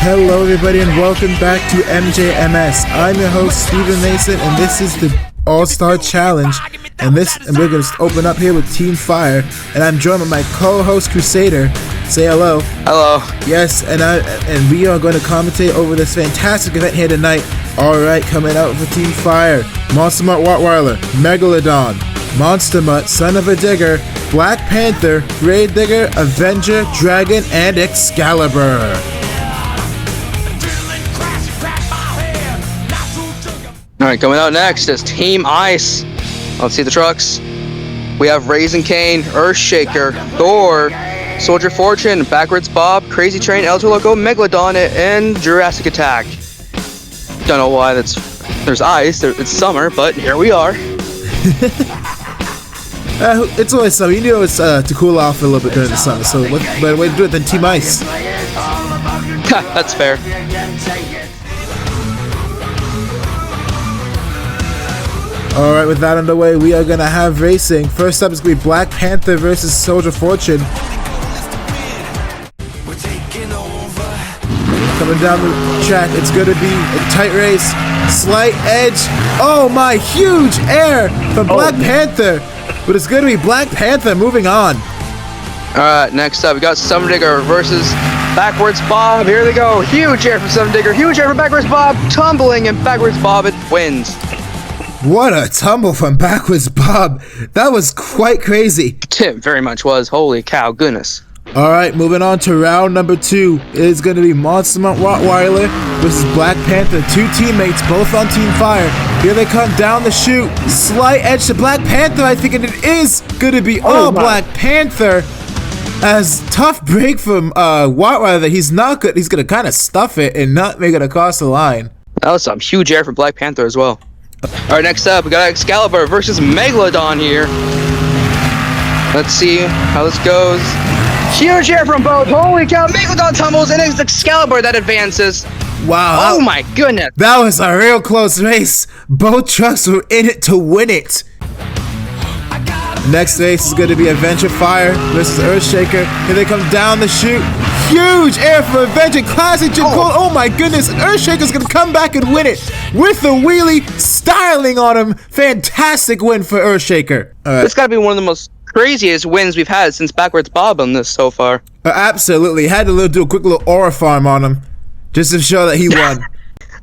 Hello everybody and welcome back to MJMS. I'm your host Steven Mason and this is the All-Star Challenge. And we're going to open up here with Team Fire. And I'm joined by my co-host Crusader. Say hello. Hello. Yes, and we are going to commentate over this fantastic event here tonight. Alright, coming out for Team Fire. Monster Mutt Rottweiler, Megalodon, Monster Mutt, Son of a Digger, Black Panther, Grave Digger, Avenger, Dragon, and Excalibur. Alright, coming out next is Team Ice. Let's see the trucks. We have Raising Cane, Earthshaker, Thor, Soldier Fortune, Backwards Bob, Crazy Train, El Loco, Megalodon, and Jurassic Attack. Don't know why there's ice, it's summer, but here we are. It's always summer. You know it's to cool off a little bit during the summer, so what better way to do it than Team Ice? That's fair. Alright, with that underway, we are going to have racing. First up is going to be Black Panther versus Soldier Fortune. Coming down the track, it's going to be a tight race. Slight edge. Oh my, huge air from Black Panther. But it's going to be Black Panther moving on. Alright, next up, we got Digger versus Backwards Bob. Here they go. Huge air from Digger. Huge air from Backwards Bob. Tumbling, and Backwards Bob, it wins. What a tumble from Backwards Bob. That was quite crazy. It very much was. Holy cow, goodness. Alright, moving on to round number 2. It is going to be Monster Mutt Rottweiler versus Black Panther. Two teammates, both on Team Fire. Here they come down the chute. Slight edge to Black Panther, I think, and it is going to be all Black Panther. As tough break from Rottweiler, he's not good. He's going to kind of stuff it and not make it across the line. That was some huge air from Black Panther as well. Alright, next up, we got Excalibur versus Megalodon here. Let's see how this goes. Huge air from both. Holy cow, Megalodon tumbles, and it's Excalibur that advances. Wow. Oh my goodness. That was a real close race. Both trucks were in it to win it. Next race is going to be Avenger Fire versus Earthshaker. Here they come down the chute. Huge air from Avenger. Classic Jim Cole. Oh my goodness. Earthshaker's going to come back and win it with the wheelie styling on him. Fantastic win for Earthshaker. This got to be one of the most craziest wins we've had since Backwards Bob on this so far. Absolutely. Had to do a quick little aura farm on him just to show that he won.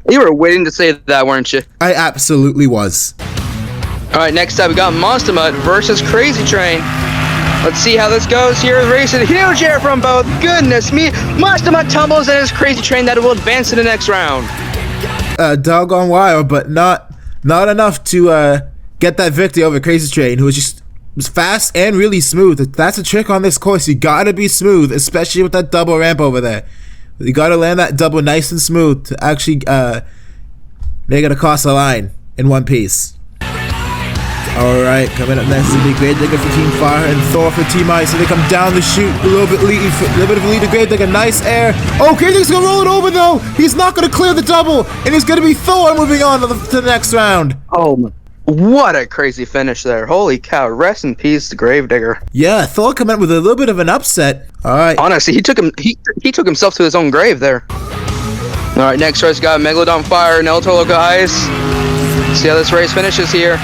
You were waiting to say that, weren't you? I absolutely was. Alright, next up we got Monster Mutt versus Crazy Train. Let's see how this goes here. Racing, huge air from both. Goodness me. Monster Mutt tumbles and his Crazy Train that will advance to the next round. Doggone wild, but not enough to get that victory over Crazy Train, who was fast and really smooth. That's a trick on this course. You gotta be smooth, especially with that double ramp over there. You gotta land that double nice and smooth to actually make it across the line in one piece. Alright, coming up next is the Grave Digger for Team Fire and Thor for Team Ice. So they come down the chute, a little bit of a lead to Grave Digger, nice air. Oh, Grave Digger's gonna roll it over though! He's not gonna clear the double, and it's gonna be Thor moving on to the next round. Oh, what a crazy finish there. Holy cow, rest in peace to Grave Digger. Yeah, Thor coming up with a little bit of an upset. Alright. Honestly, he took himself to his own grave there. Alright, next race got Megalodon Fire and El Loco Ice. See how this race finishes here.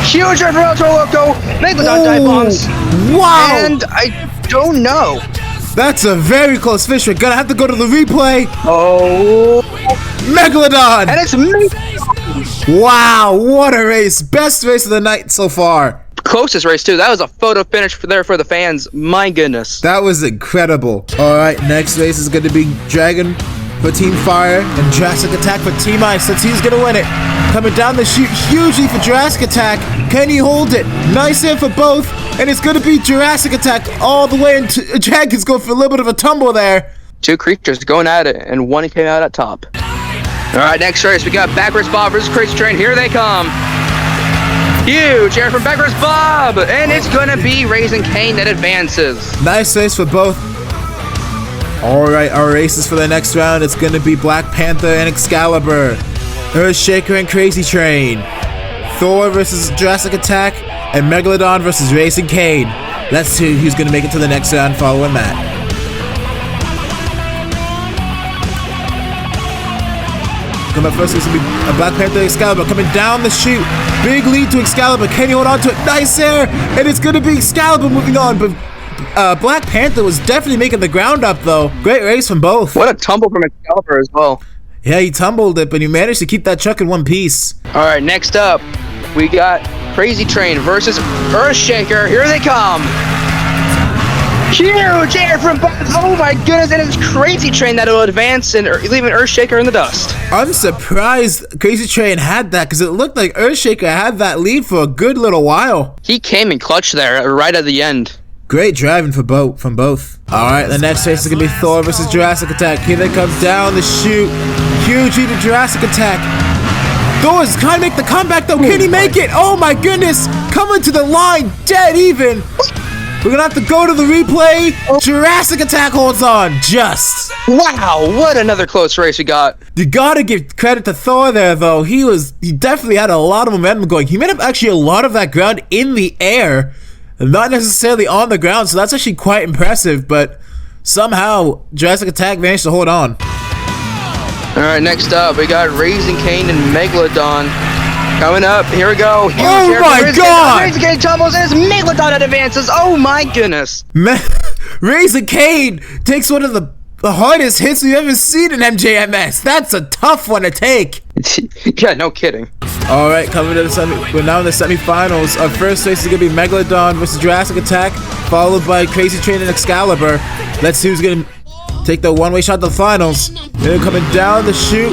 Huge air from El Loco. Megalodon dive bombs. Wow! And I don't know. That's a very close finish. We're gonna have to go to the replay. Oh, Megalodon! And it's me. Wow, what a race. Best race of the night so far. Closest race too. That was a photo finish for the fans. My goodness. That was incredible. Alright, next race is gonna be Dragon for Team Fire and Jurassic Attack for Team Ice. Let's see who's gonna win it. Coming down the chute hugely for Jurassic Attack. Can he hold it? Nice air for both. And it's gonna be Jurassic Attack all the way into Dragon's going for a little bit of a tumble there. Two creatures going at it, and one came out at top. Alright, next race we got Backwards Bob versus Crazy Train. Here they come. Huge air from Backwards Bob, and it's gonna be Raising Cane that advances. Nice race for both. Alright, our races for the next round, it's gonna be Black Panther and Excalibur, Earthshaker and Crazy Train, Thor versus Jurassic Attack, and Megalodon versus Raising Cane. Let's see who's gonna make it to the next round following that. Coming up first, it's gonna be a Black Panther Excalibur coming down the chute. Big lead to Excalibur. Can he hold on to it? Nice air, and it's gonna be Excalibur moving on. But Black Panther was definitely making the ground up though. Great race from both. What a tumble from Excalibur as well. Yeah, he tumbled it, but he managed to keep that truck in one piece. All right, next up, we got Crazy Train versus Earthshaker. Here they come. Huge air from both. Oh my goodness, and it's Crazy Train that'll advance and leaving Earthshaker in the dust. I'm surprised Crazy Train had that because it looked like Earthshaker had that lead for a good little while. He came in clutch there right at the end. Great driving from both. All right, the next race is gonna be Thor versus Jurassic Attack. Here they come down the chute. Huge lead to Jurassic Attack. Thor's trying to make the comeback though. Can he make it? Oh my goodness! Coming to the line, dead even. We're gonna have to go to the replay. Jurassic Attack holds on, just. Wow, what another close race we got. You gotta give credit to Thor there though. He definitely had a lot of momentum going. He made up actually a lot of that ground in the air, not necessarily on the ground, so that's actually quite impressive, but somehow Jurassic Attack managed to hold on. Alright, next up, we got Raising Cane and Megalodon. Coming up, here we go. Huge oh my god! Raising Cane tumbles and it's Megalodon that advances. Oh my goodness. Raising Cane takes one of the hardest hits we've ever seen in MJMS. That's a tough one to take. Yeah, no kidding. All right, coming to we're now in the semifinals. Our first race is gonna be Megalodon versus Jurassic Attack, followed by Crazy Train and Excalibur. Let's see who's gonna take the one-way shot to the finals. They're coming down the chute.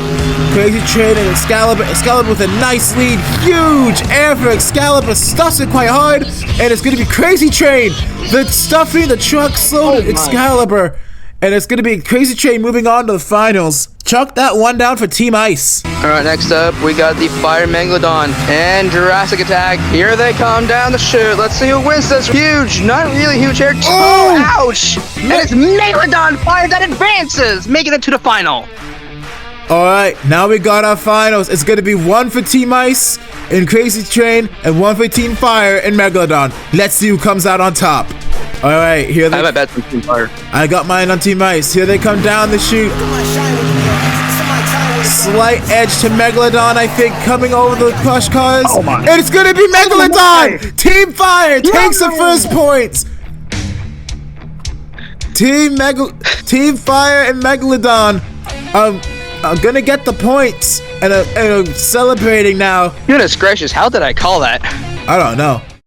Crazy Train and Excalibur. Excalibur with a nice lead. Huge air for Excalibur. Stuffs it quite hard, and it's gonna be Crazy Train. The stuffing the truck slowed Excalibur. And it's going to be Crazy Train moving on to the finals. Chuck that one down for Team Ice. Alright, next up, we got the Fire Megalodon and Jurassic Attack. Here they come down the chute. Let's see who wins this. Huge, not really huge air. Oh, ouch! And it's Megalodon Fire that advances, making it to the final. Alright, now we got our finals. It's going to be one for Team Ice and Crazy Train and one for Team Fire and Megalodon. Let's see who comes out on top. Alright, here they... I have my bets on Team Fire. I got mine on Team Ice. Here they come down the chute. Slight edge to Megalodon, I think, coming over the crush cars. Oh my. And it's going to be Megalodon! Team Fire takes the first points. Team Fire and Megalodon are going to get the points and are celebrating now. Goodness gracious, how did I call that? I don't know.